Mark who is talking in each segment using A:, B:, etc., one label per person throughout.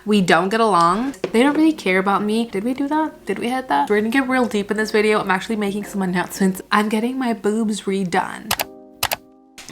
A: we don't get along. They don't really care about me. Did we do that? Did we hit that? We're gonna get real deep in this video. I'm actually making some announcements. I'm getting my boobs redone.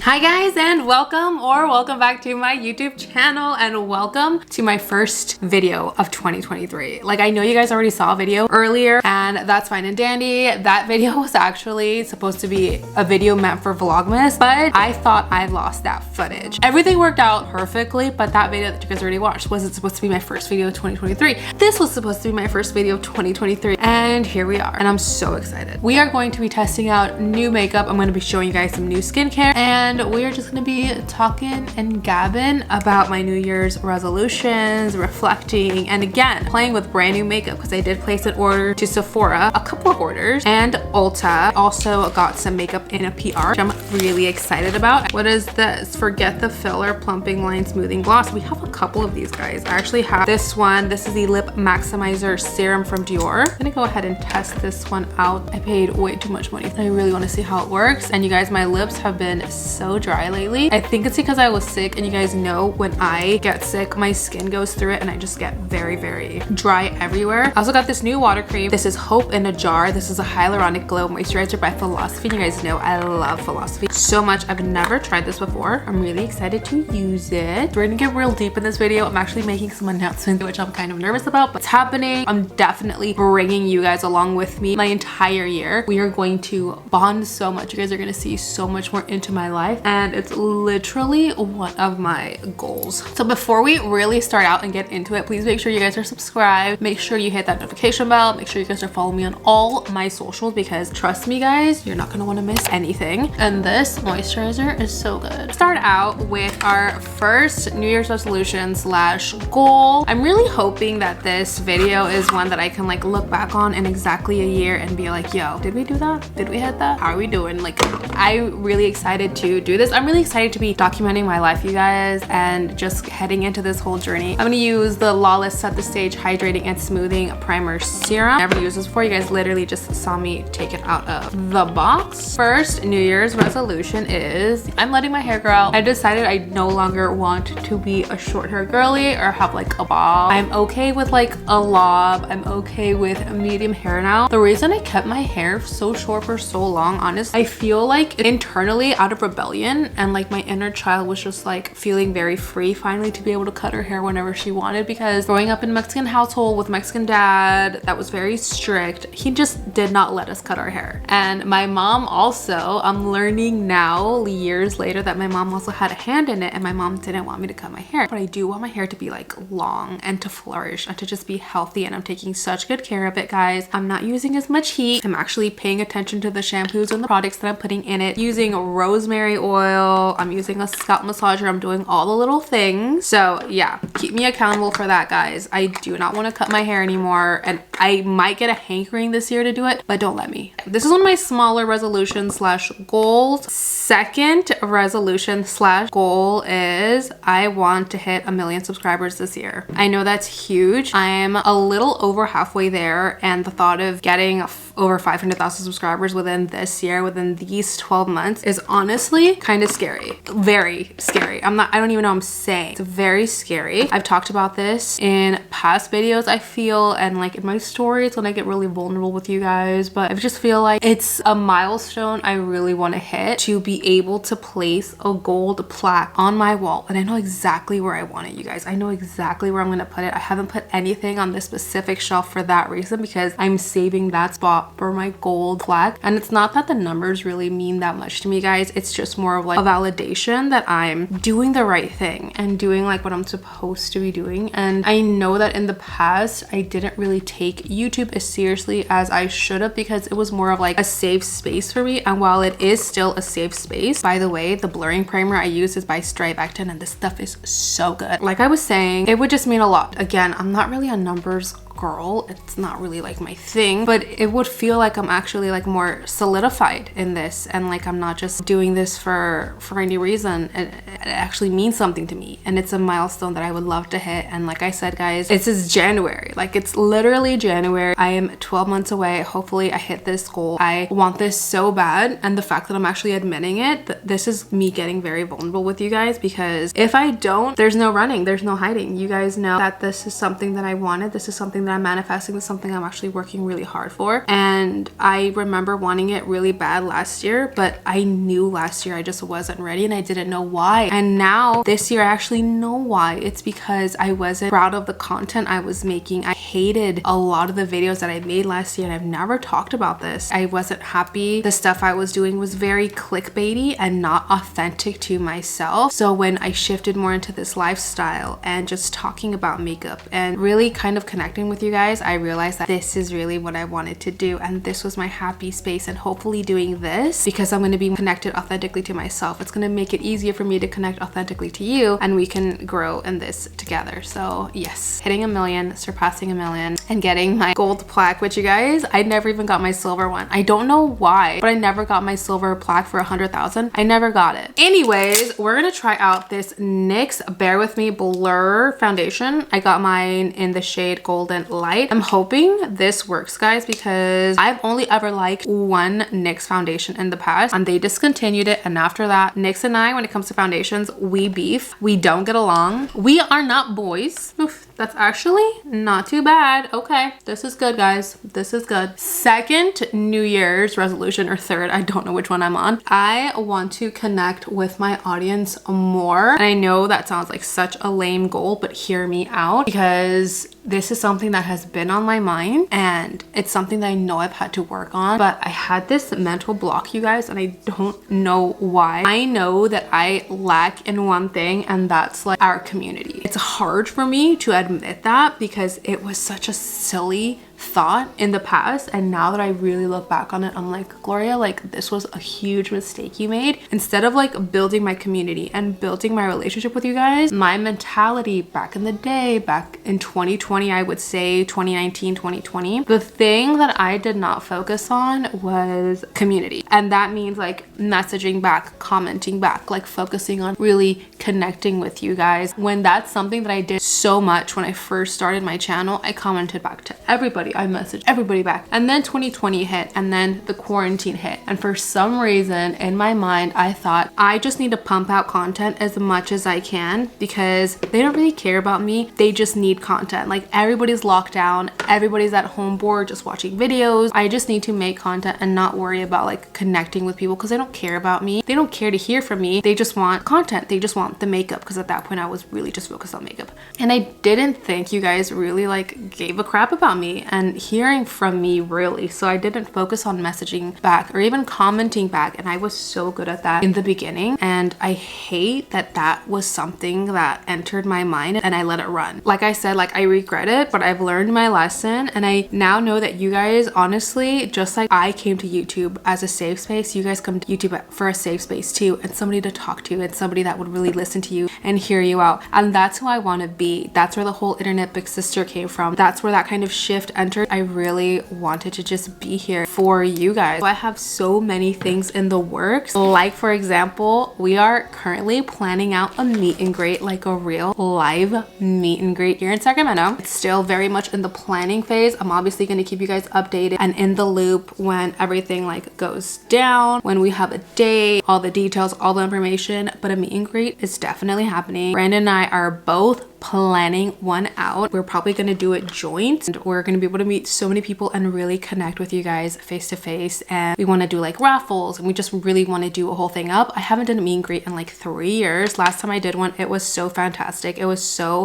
A: Hi guys, and welcome back to my YouTube channel, and welcome to my first video of 2023. Like, I know you guys already saw a video earlier, and that's fine and dandy. That video was actually supposed to be a video meant for Vlogmas, but I thought I lost that footage. Everything worked out perfectly, but that video that you guys already watched wasn't supposed to be my first video of 2023. This was supposed to be my first video of 2023, and here we are, and I'm so excited. We are going to be testing out new makeup. I'm going to be showing you guys some new skincare, and we are just gonna be talking and gabbing about my New Year's resolutions, reflecting, and again, playing with brand new makeup because I did place an order to Sephora, a couple of orders, and Ulta. Also got some makeup in a PR, which I'm really excited about. What is this? Forget the Filler Plumping Line Smoothing Gloss. We have a couple of these guys. I actually have this one. This is the Lip Maximizer Serum from Dior. I'm gonna go ahead and test this one out. I paid way too much money. I really want to see how it works. And you guys, my lips have been so dry lately. I think it's because I was sick, and you guys know when I get sick, my skin goes through it and I just get very dry everywhere. I also got this new water cream. This is Hope in a Jar. This is a hyaluronic glow moisturizer by Philosophy. You guys know I love Philosophy so much. I've never tried this before. I'm really excited to use it. We're gonna get real deep in this video. I'm actually making some announcements, which I'm kind of nervous about, but it's happening. I'm definitely bringing you guys along with me my entire year. We are going to bond so much. You guys are gonna see so much more into my life, and it's literally one of my goals. So before we really start out and get into it, please make sure you guys are subscribed. Make sure you hit that notification bell. Make sure you guys are following me on all my socials, because trust me guys, you're not gonna want to miss anything. And this moisturizer is so good. Start out with our first New Year's resolution slash goal. I'm really hoping that this video is one that I can like look back on in exactly a year and be like, yo, did we do that? Did we hit that? How are we doing? Like, I'm really excited to do this. I'm really excited to be documenting my life, you guys, and just heading into this whole journey. I'm gonna use the Lawless Set the Stage Hydrating and Smoothing Primer Serum. Never used this before. You guys literally just saw me take it out of the box. First New Year's resolution is I'm letting my hair grow out. I decided I no longer want to be a short hair girly or have like a bob. I'm okay with like a lob. I'm okay with medium hair now. The reason I kept my hair so short for so long, honestly, I feel like internally out of rebellion, and like my inner child was just like feeling very free finally to be able to cut her hair whenever she wanted, because growing up in a Mexican household with Mexican dad that was very strict, he just did not let us cut our hair. And my mom also, I'm learning now years later that my mom also had a hand in it, and my mom didn't want me to cut my hair, but I do want my hair to be like long and to flourish and to just be healthy, and I'm taking such good care of it, guys. I'm not using as much heat. I'm actually paying attention to the shampoos and the products that I'm putting in it, using rosemary oil. I'm using a scalp massager. I'm doing all the little things. So yeah, keep me accountable for that, guys. I do not want to cut my hair anymore, and I might get a hankering this year to do it, but don't let me. This is one of my smaller resolutions slash goals. Second resolution slash goal is I want to hit 1 million subscribers this year. I know that's huge. I'm a little over halfway there, and the thought of getting over 500,000 subscribers within this year, within these 12 months, is honestly kind of scary. Very scary. I don't even know what I'm saying. It's very scary. I've talked about this in past videos, I feel, and like in my stories when I get really vulnerable with you guys, but I just feel like it's a milestone I really want to hit, to be able to place a gold plaque on my wall. And I know exactly where I want it, you guys. I know exactly where I'm going to put it. I haven't put anything on this specific shelf for that reason, because I'm saving that spot for my gold plaque. And it's not that the numbers really mean that much to me, guys. It's just more of like a validation that I'm doing the right thing and doing like what I'm supposed to be doing. And I know that in the past I didn't really take YouTube as seriously as I should have, because it was more of like a safe space for me. And while it is still a safe space, by the way, the blurring primer I use is by Strivectin, and this stuff is so good. Like I was saying, it would just mean a lot. Again, I'm not really a numbers girl. It's not really like my thing, but it would feel like I'm actually like more solidified in this, and like I'm not just doing this for any reason. It actually means something to me, and it's a milestone that I would love to hit. And like I said, guys, this is January. Like, it's literally January. I am 12 months away. Hopefully I hit this goal. I want this so bad, and the fact that I'm actually admitting it, this is me getting very vulnerable with you guys, because if I don't, there's no running, there's no hiding. You guys know that this is something that I wanted. This is something that I'm manifesting. This is something I'm actually working really hard for. And I remember wanting it really bad last year, but I knew last year I just wasn't ready, and I didn't know why. And now this year I actually know why. It's because I wasn't proud of the content I was making. I hated a lot of the videos that I made last year, and I've never talked about this. I wasn't happy. The stuff I was doing was very clickbaity and not authentic to myself. So when I shifted more into this lifestyle and just talking about makeup and really kind of connecting with you guys, I realized that this is really what I wanted to do, and this was my happy space. And hopefully doing this, because I'm going to be connected authentically to myself, it's going to make it easier for me to connect authentically to you, and we can grow in this together. So yes, hitting 1 million, surpassing 1 million, and getting my gold plaque, which, you guys, I never even got my silver one. I don't know why, but I never got my silver plaque for 100,000. I never got it. Anyways, we're gonna try out this NYX Bear With Me Blur foundation. I got mine in the shade Golden Light. I'm hoping this works, guys, because I've only ever liked one NYX foundation in the past, and they discontinued it. And after that, NYX and I, when it comes to foundations, we beef. We don't get along. We are not boys. Oof, that's actually not too bad. Okay, this is good, guys. This is good. Second New Year's resolution, or third, I don't know which one I'm on. I want to connect with my audience more. And I know that sounds like such a lame goal, but hear me out, because this is something that has been on my mind, and it's something that I know I've had to work on. But I had this mental block, you guys, and I don't know why. I know that I lack in one thing, and that's like our community. It's hard for me to admit that, because it was such a silly thought in the past, and now that I really look back on it, I'm like, Gloria, like, this was a huge mistake you made. Instead of like building my community and building my relationship with you guys, my mentality back in the day, back in 2020, I would say 2019, 2020, the thing that I did not focus on was community. And that means like messaging back, commenting back, like focusing on really connecting with you guys. When that's something that I did so much when I first started my channel, I commented back to everybody. I messaged everybody back. And then 2020 hit, and then the quarantine hit. And for some reason in my mind, I thought I just need to pump out content as much as I can, because they don't really care about me. They just need content. Like, everybody's locked down. Everybody's at home bored just watching videos. I just need to make content and not worry about like connecting with people, because they don't care about me. They don't care to hear from me. They just want content. They just want the makeup, because at that point I was really just focused on makeup. And I didn't think you guys really like gave a crap about me and hearing from me, really. So I didn't focus on messaging back or even commenting back, and I was so good at that in the beginning, and I hate that that was something that entered my mind and I let it run. Like I said, like, I regret it, but I've learned my lesson, and I now know that you guys, honestly, just like I came to YouTube as a safe space, you guys come to YouTube for a safe space too, and somebody to talk to, and somebody that would really listen to you and hear you out. And that's who I want to be. That's where the whole internet big sister came from. That's where that kind of shift entered. I really wanted to just be here for you guys. So I have so many things in the works. Like, for example, we are currently planning out a meet and greet, like a real live meet and greet here in Sacramento. It's still very much in the planning phase. I'm obviously going to keep you guys updated and in the loop when everything like goes down, when we have a date, all the details, all the information. But a meet and greet is definitely happening. Brandon and I are both planning one out. We're probably going to do it joint, and we're going to be able to meet so many people and really connect with you guys face to face. And we want to do like raffles, and we just really want to do a whole thing up. I haven't done a meet and greet in like 3 years. Last time I did one, it was so fantastic. It was so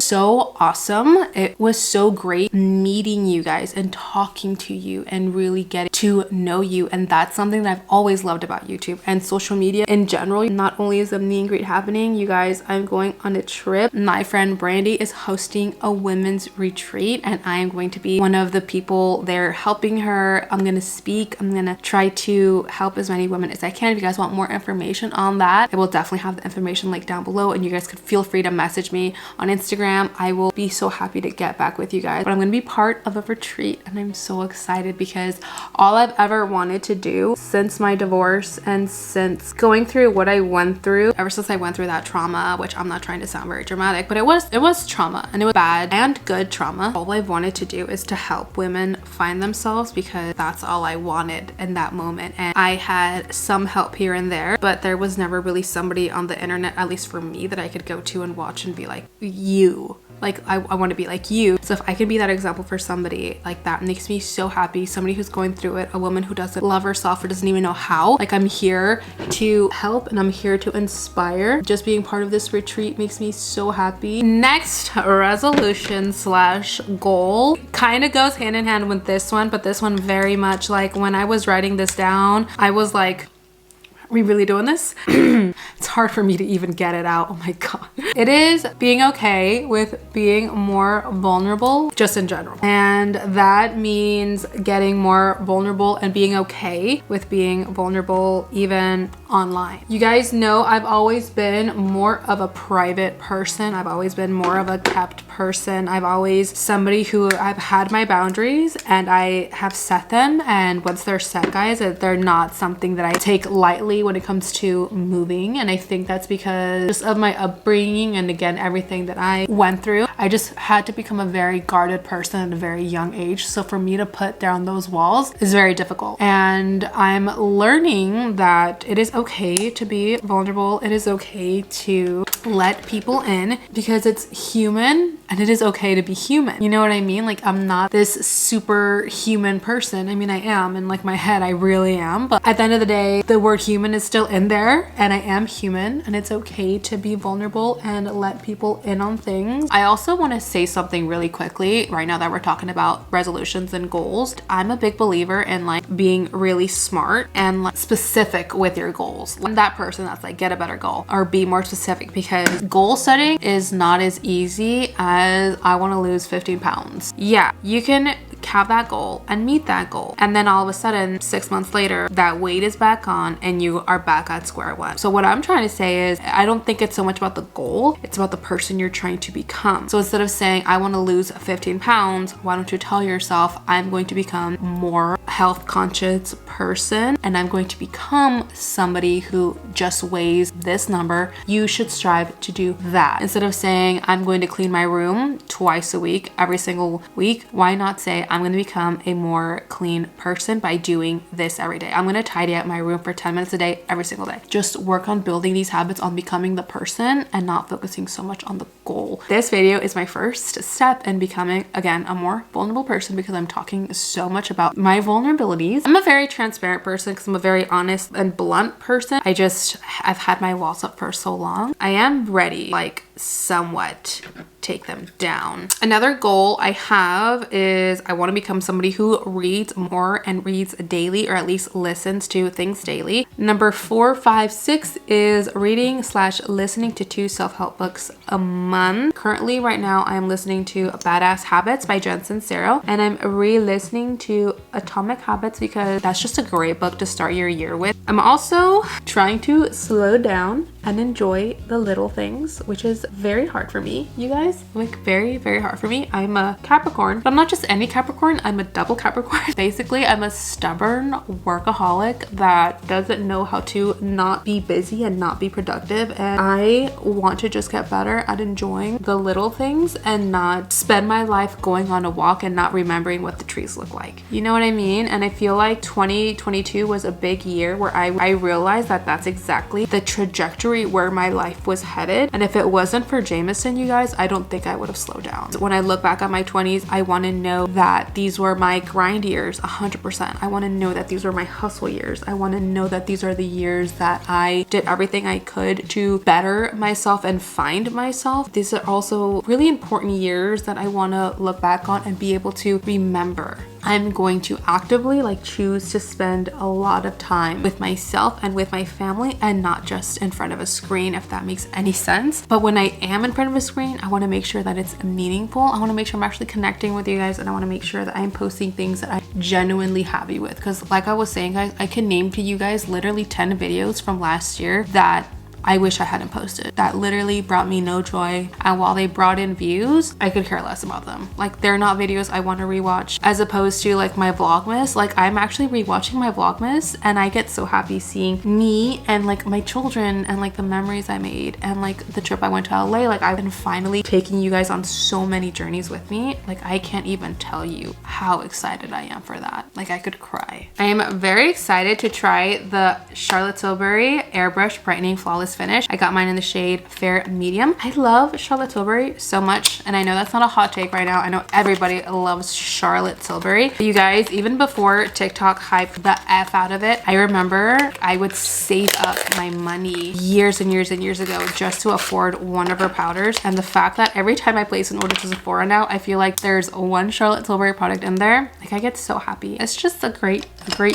A: awesome. It was so great meeting you guys and talking to you and really getting to know you. And that's something that I've always loved about YouTube and social media in general. Not only is the meet and greet happening, you guys, I'm going on a trip. My friend Brandon Serenity is hosting a women's retreat, and I am going to be one of the people there helping her. I'm gonna speak. I'm gonna try to help as many women as I can. If you guys want more information on that, I will definitely have the information linked down below, and you guys could feel free to message me on Instagram. I will be so happy to get back with you guys. But I'm gonna be part of a retreat, and I'm so excited because all I've ever wanted to do since my divorce and since going through what I went through, ever since I went through that trauma, which I'm not trying to sound very dramatic, but it was trauma, and it was bad and good trauma. All I've wanted to do is to help women find themselves, because that's all I wanted in that moment. And I had some help here and there, but there was never really somebody on the internet, at least for me, that I could go to and watch and be like, you. Like, I want to be like you. So if I can be that example for somebody, like, that makes me so happy. Somebody who's going through it, a woman who doesn't love herself or doesn't even know how. Like, I'm here to help and I'm here to inspire. Just being part of this retreat makes me so happy. Next resolution slash goal kind of goes hand in hand with this one, but this one very much, like, when I was writing this down, I was like, are we really doing this? It's hard for me to even get it out. Oh my God. It is being okay with being more vulnerable, just in general. And that means getting more vulnerable and being okay with being vulnerable even online. You guys know I've always been more of a private person. I've always been more of a kept person. I've always somebody who I've had my boundaries and I have set them. And once they're set, guys, they're not something that I take lightly when it comes to moving. And I think that's because just of my upbringing and, again, everything that I went through. I just had to become a very guarded person at a very young age. So for me to put down those walls is very difficult. And I'm learning that it is okay to be vulnerable. It is okay to let people in, because it's human and it is okay to be human. You know what I mean? Like, I'm not this superhuman person. I mean, I am in, like, my head, I really am. But at the end of the day, the word human is still in there, and I am human, and it's okay to be vulnerable and let people in on things. I also want to say something really quickly right now that we're talking about resolutions and goals. I'm a big believer in, like, being really smart and, like, specific with your goals. I'm that person that's like, get a better goal or be more specific, because goal setting is not as easy as I want to lose 15 pounds. Yeah, you can have that goal and meet that goal, and then all of a sudden 6 months later that weight is back on and you are back at square one. So what I'm trying to say is, I don't think it's so much about the goal, it's about the person you're trying to become. So instead of saying I want to lose 15 pounds, why don't you tell yourself, I'm going to become more health conscious person and I'm going to become somebody who just weighs this number. You should strive to do that. Instead of saying I'm going to clean my room twice a week, every single week, why not say I'm going to become a more clean person by doing this every day. I'm going to tidy up my room for 10 minutes a day, every single day. Just work on building these habits, on becoming the person and not focusing so much on the goal. This video is my first step in becoming, again, a more vulnerable person, because I'm talking so much about my vulnerabilities. I'm a very transparent person because I'm a very honest and blunt person. I've had my walls up for so long. I am ready, like, somewhat take them down. Another goal I have is I want to become somebody who reads more and reads daily, or at least listens to things daily. Number 4, 5, 6 is reading / listening to 2 self-help books a month. Currently, right now, I'm listening to Badass Habits by Jen Sincero, and I'm re-listening to Atomic Habits because that's just a great book to start your year with. I'm also trying to slow down and enjoy the little things, which is very hard for me, you guys. Like, very, very hard for me. I'm a Capricorn, but I'm not just any Capricorn, I'm a double Capricorn. Basically, I'm a stubborn workaholic that doesn't know how to not be busy and not be productive. And I want to just get better at enjoying the little things and not spend my life going on a walk and not remembering what the trees look like. You know what I mean? And I feel like 2022 was a big year where I realized that that's exactly the trajectory where my life was headed. And if it wasn't for Jameson, you guys, I don't think I would have slowed down. When I look back at my 20s, I want to know that these were my grind years 100%. I want to know that these were my hustle years. I want to know that these are the years that I did everything I could to better myself and find myself. These are also really important years that I want to look back on and be able to remember. I'm going to actively like choose to spend a lot of time with myself and with my family and not just in front of a screen, if that makes any sense. But when I am in front of a screen, I want to make sure that it's meaningful. I want to make sure I'm actually connecting with you guys, and I want to make sure that I'm posting things that I'm genuinely happy with. Because like I was saying, guys, I can name to you guys literally 10 videos from last year that I wish I hadn't posted, that literally brought me no joy. And while they brought in views, I could care less about them. Like, they're not videos I want to rewatch, as opposed to like my Vlogmas. Like, I'm actually rewatching my Vlogmas and I get so happy seeing me and like my children and like the memories I made and like the trip I went to LA. Like, I've been finally taking you guys on so many journeys with me. Like, I can't even tell you how excited I am for that. Like, I could cry. I am very excited to try the Charlotte Tilbury Airbrush Brightening Flawless Finish. I got mine in the shade Fair Medium. I love Charlotte Tilbury so much, and I know that's not a hot take right now. I know everybody loves Charlotte Tilbury. But you guys, even before TikTok hyped the F out of it, I remember I would save up my money years and years and years ago just to afford one of her powders. And the fact that every time I place an order to Sephora now, I feel like there's one Charlotte Tilbury product in there. Like, I get so happy. It's just a great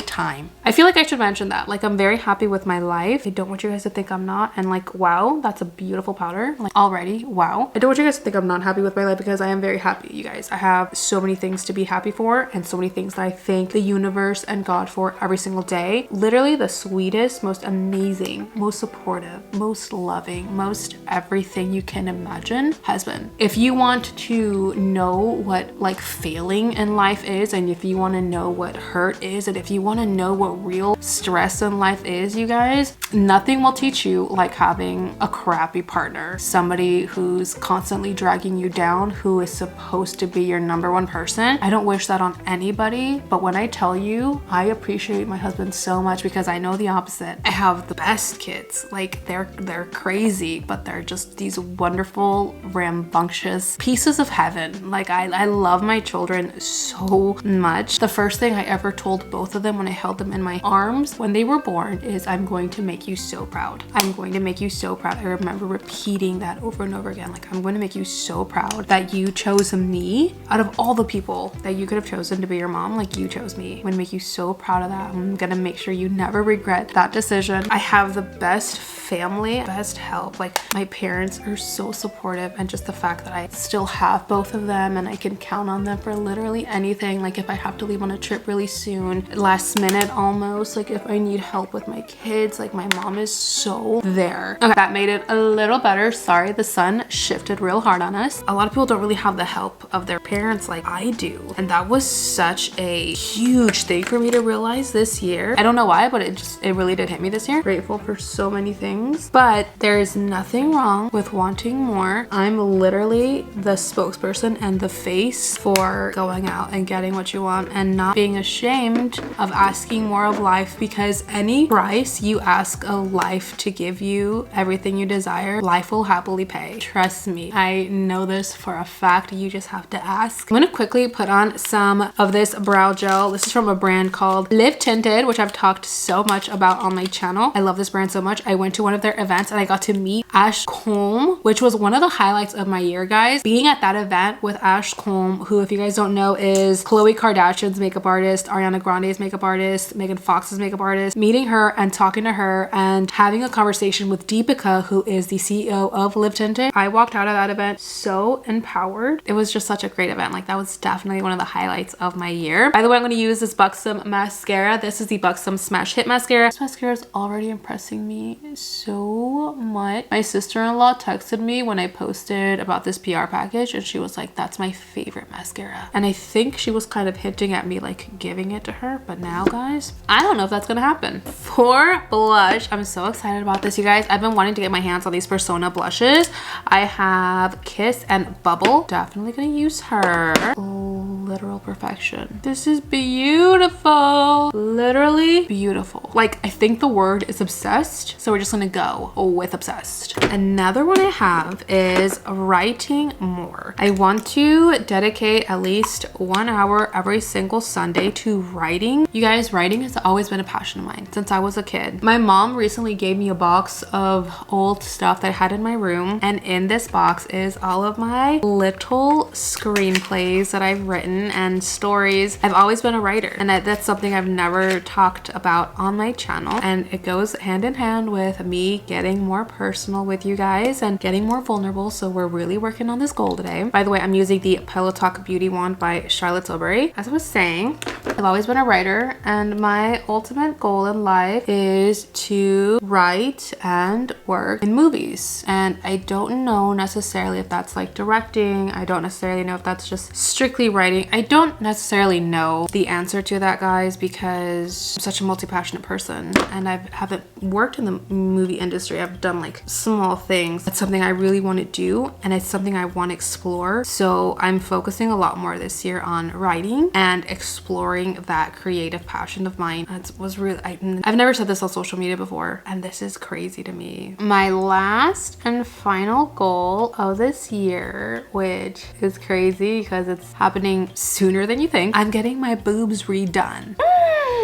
A: time. I feel like I should mention that. Like, I'm very happy with my life. I don't want you guys to think I'm not. And like, wow, that's a beautiful powder. Like, already, wow. I don't want you guys to think I'm not happy with my life, because I am very happy, you guys. I have so many things to be happy for and so many things that I thank the universe and God for every single day. Literally the sweetest, most amazing, most supportive, most loving, most everything you can imagine husband. If you want to know what like failing in life is, and if you want to know what hurt is, and if you want to know what real stress in life is, you guys, nothing will teach you like having a crappy partner, somebody who's constantly dragging you down, who is supposed to be your number one person. I don't wish that on anybody, but when I tell you, I appreciate my husband so much, because I know the opposite. I have the best kids. Like, they're crazy, but they're just these wonderful, rambunctious pieces of heaven. Like, I love my children so much. The first thing I ever told both of them when I held them in my arms when they were born is, I'm going to make you so proud. I'm going to make you so proud. I remember repeating that over and over again. Like, I'm going to make you so proud that you chose me out of all the people that you could have chosen to be your mom. Like, you chose me. I'm going to make you so proud of that. I'm going to make sure you never regret that decision. I have the best family, best help. Like, my parents are so supportive, and just the fact that I still have both of them and I can count on them for literally anything. Like, if I have to leave on a trip really soon, last minute almost, like if I need help with my kids, like my mom is so there. Okay, that made it a little better. Sorry, the sun shifted real hard on us. A lot of people don't really have the help of their parents like I do, and that was such a huge thing for me to realize this year. I don't know why, but it really did hit me this year. Grateful for so many things, but there is nothing wrong with wanting more. I'm literally the spokesperson and the face for going out and getting what you want and not being ashamed of asking more of life, because any price you ask a life to give you everything you desire, life will happily pay. Trust me, I know this for a fact. You just have to ask. I'm gonna quickly put on some of this brow gel. This is from a brand called Live Tinted, which I've talked so much about on my channel. I love this brand so much. I went to one of their events and I got to meet Ash Colm, which was one of the highlights of my year, guys. Being at that event with Ash Colm, who, if you guys don't know, is Khloe Kardashian's makeup artist, Ariana Grande's makeup artist, Megan Fox's makeup artist. Meeting her and talking to her and having a conversation with Deepika, who is the CEO of Live Tinted. I walked out of that event so empowered. It was just such a great event. Like, that was definitely one of the highlights of my year. By the way, I'm going to use this Buxom mascara. This is the Buxom Smash Hit mascara. This mascara is already impressing me so much. My sister-in-law texted me when I posted about this PR package, and she was like, that's my favorite mascara. And I think she was kind of hinting at me like giving it to her, but now, guys, I don't know if that's gonna happen. For blush, I'm so excited about this, you guys. I've been wanting to get my hands on these Persona blushes. I have Kiss and Bubble. Definitely gonna use her. Literal perfection. This is beautiful. Literally beautiful. Like, I think the word is obsessed, so we're just gonna go with obsessed. Another one I have is writing more. I want to dedicate at least 1 hour every single Sunday to writing. You guys, writing has always been a passion of mine since I was a kid. My mom recently gave me a box of old stuff that I had in my room, and in this box is all of my little screenplays that I've written content and stories. I've always been a writer, and that's something I've never talked about on my channel, and it goes hand in hand with me getting more personal with you guys and getting more vulnerable. So we're really working on this goal today. By the way, I'm using the Pillow Talk Beauty Wand by Charlotte Tilbury. As I was saying, I've always been a writer, and my ultimate goal in life is to write and work in movies. And I don't know necessarily if that's like directing. I don't necessarily know if that's just strictly writing. I don't necessarily know the answer to that, guys, because I'm such a multi-passionate person and I haven't worked in the movie industry. I've done like small things. It's something I really want to do, and it's something I want to explore. So I'm focusing a lot more this year on writing and exploring that creative passion of mine. That was really, I've never said this on social media before, and this is crazy to me. My last and final goal of this year, which is crazy because it's happening sooner than you think, I'm getting my boobs redone.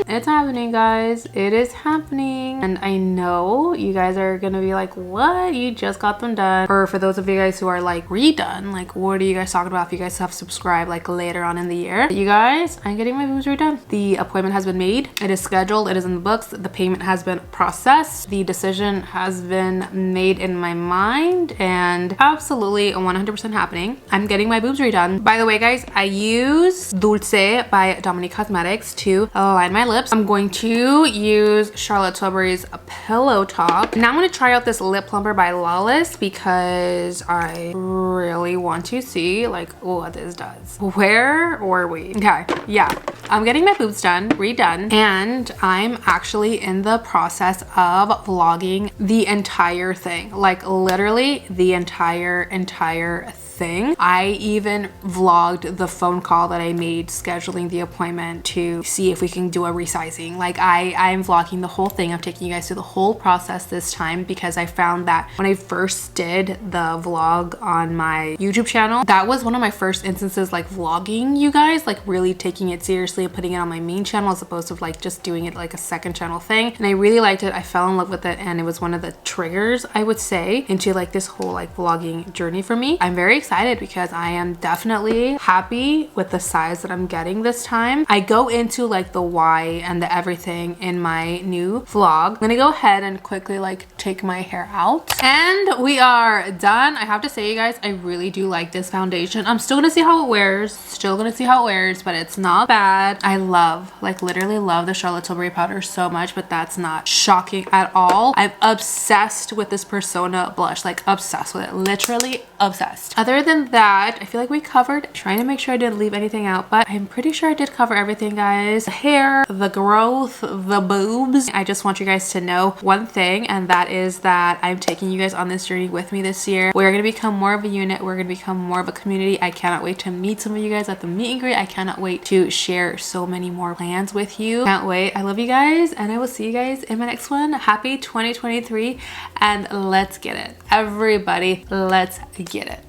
A: It's happening, guys. It is happening. And I know you guys are gonna be like, what? You just got them done. Or for those of you guys who are like redone, like what are you guys talking about if you guys have subscribed like later on in the year? You guys, I'm getting my boobs redone. The appointment has been made. It is scheduled. It is in the books. The payment has been processed. The decision has been made in my mind, and absolutely 100% happening. I'm getting my boobs redone. By the way, guys, I use Dulce by Dominique Cosmetics to line my lips. I'm going to use Charlotte Tilbury's Pillow Talk. Now I'm going to try out this lip plumper by Lawless because I really want to see like what this does. Where were we? Okay, yeah, I'm getting my boobs redone, and I'm actually in the process of vlogging the entire thing, like literally the entire thing. I even vlogged the phone call that I made scheduling the appointment to see if we can do a resizing. Like I'm vlogging the whole thing. I'm taking you guys through the whole process this time because I found that when I first did the vlog on my YouTube channel, that was one of my first instances like vlogging you guys, like really taking it seriously and putting it on my main channel as opposed to like just doing it like a second channel thing. And I really liked it. I fell in love with it, and it was one of the triggers, I would say, into like this whole like vlogging journey for me. I'm very excited because I am definitely happy with the size that I'm getting this time. I go into like the why and the everything in my new vlog. I'm gonna go ahead and quickly like take my hair out, and we are done. I have to say, you guys, I really do like this foundation. I'm still gonna see how it wears, but it's not bad. I love, like literally love the Charlotte Tilbury powder so much, but that's not shocking at all. I'm obsessed with this Persona blush, like obsessed with it, literally obsessed. Other than that, I feel like we covered, trying to make sure I didn't leave anything out, but I'm pretty sure I did cover everything, guys. The hair, the growth, the boobs. I just want you guys to know one thing, and that is that I'm taking you guys on this journey with me this year. We're gonna become more of a unit. We're gonna become more of a community. I cannot wait to meet some of you guys at the meet and greet. I cannot wait to share so many more plans with you. Can't wait. I love you guys, and I will see you guys in my next one. Happy 2023, and let's get it. Everybody, let's get it.